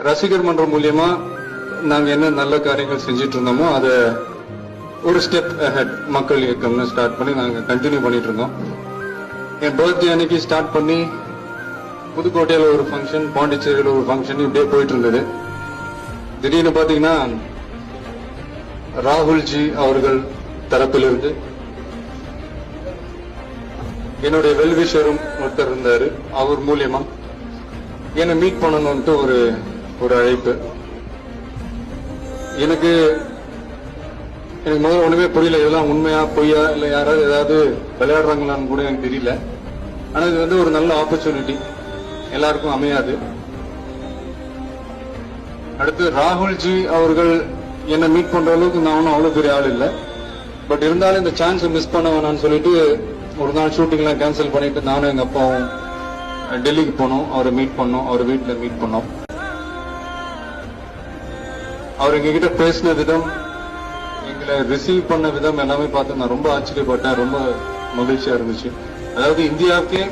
ரசிகர் மன்றம் மூலியமா நாங்க என்ன நல்ல காரியங்கள் செஞ்சிட்டு இருந்தோமோ அதை ஒரு ஸ்டெப் அஹெட் மக்கள் இயக்கம்னு ஸ்டார்ட் பண்ணி நாங்க கண்டினியூ பண்ணிட்டு இருந்தோம். என் பர்த்டே அன்னைக்கு ஸ்டார்ட் பண்ணி புதுக்கோட்டையில ஒரு ஃபங்க்ஷன், பாண்டிச்சேரியில ஒரு ஃபங்க்ஷன், இப்படியே போயிட்டு இருந்தது. திடீர்னு பாத்தீங்கன்னா ராகுல்ஜி அவர்கள் தரப்பிலிருந்து என்னுடைய வெல்விஷரும் ஒருத்தர் இருந்தாரு, அவர் மூலியமா என்னை மீட் பண்ணணும்ட்டு ஒரு அழைப்பு. எனக்கு முதல்ல ஒண்ணுமே புரியல, இதெல்லாம் உண்மையா பொய்யா இல்ல யாராவது ஏதாவது விளையாடுறாங்களான்னு கூட எனக்கு தெரியல. ஆனா இது ஒரு நல்ல ஆப்பர்ச்சுனிட்டி, எல்லாருக்கும் அமையாது. அடுத்து ராகுல்ஜி அவர்கள் என்ன மீட் பண்ற அளவுக்கு நான் ஒன்றும் அவ்வளவு பெரிய ஆள் இல்லை. பட் இருந்தாலும் இந்த சான்ஸ் மிஸ் பண்ண வேணாம்னு சொல்லிட்டு ஒரு நாள் ஷூட்டிங்லாம் கேன்சல் பண்ணிட்டு நானும் எங்க அப்பாவும் டெல்லிக்கு போனோம். அவரை மீட் பண்ணோம், அவர் வீட்டுல மீட் பண்ணோம். அவர் எங்ககிட்ட பேசின விதம், எங்களை ரிசீவ் பண்ண விதம் எல்லாமே பார்த்து நான் ரொம்ப ஆச்சரியப்பட்டேன், ரொம்ப மகிழ்ச்சியா இருந்துச்சு. அதாவது இந்தியாவுக்கே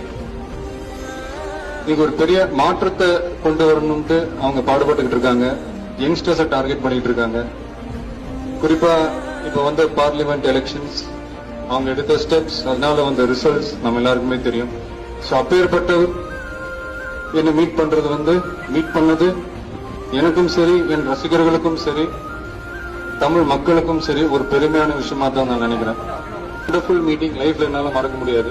நீங்க ஒரு பெரிய மாற்றத்தை கொண்டு வரணும்ட்டு அவங்க பாடுபட்டுக்கிட்டு இருக்காங்க. யங்ஸ்டர்ஸை டார்கெட் பண்ணிட்டு இருக்காங்க. குறிப்பா இப்ப வந்த பார்லிமெண்ட் எலெக்ஷன்ஸ், அவங்க எடுத்த ஸ்டெப்ஸ், அதனால வந்த ரிசல்ட்ஸ் நம்ம எல்லாருக்குமே தெரியும். சோ அப்பேற்பட்டவர் என்ன மீட் பண்ணது எனக்கும் சரி, என் ரசிகர்களுக்கும் சரி, தமிழ் மக்களுக்கும் சரி ஒரு பெருமையான விஷயமா தான் நான் நினைக்கிறேன். வண்டர்ஃபுல் மீட்டிங், லைஃப்ல என்னால மறக்க முடியாது.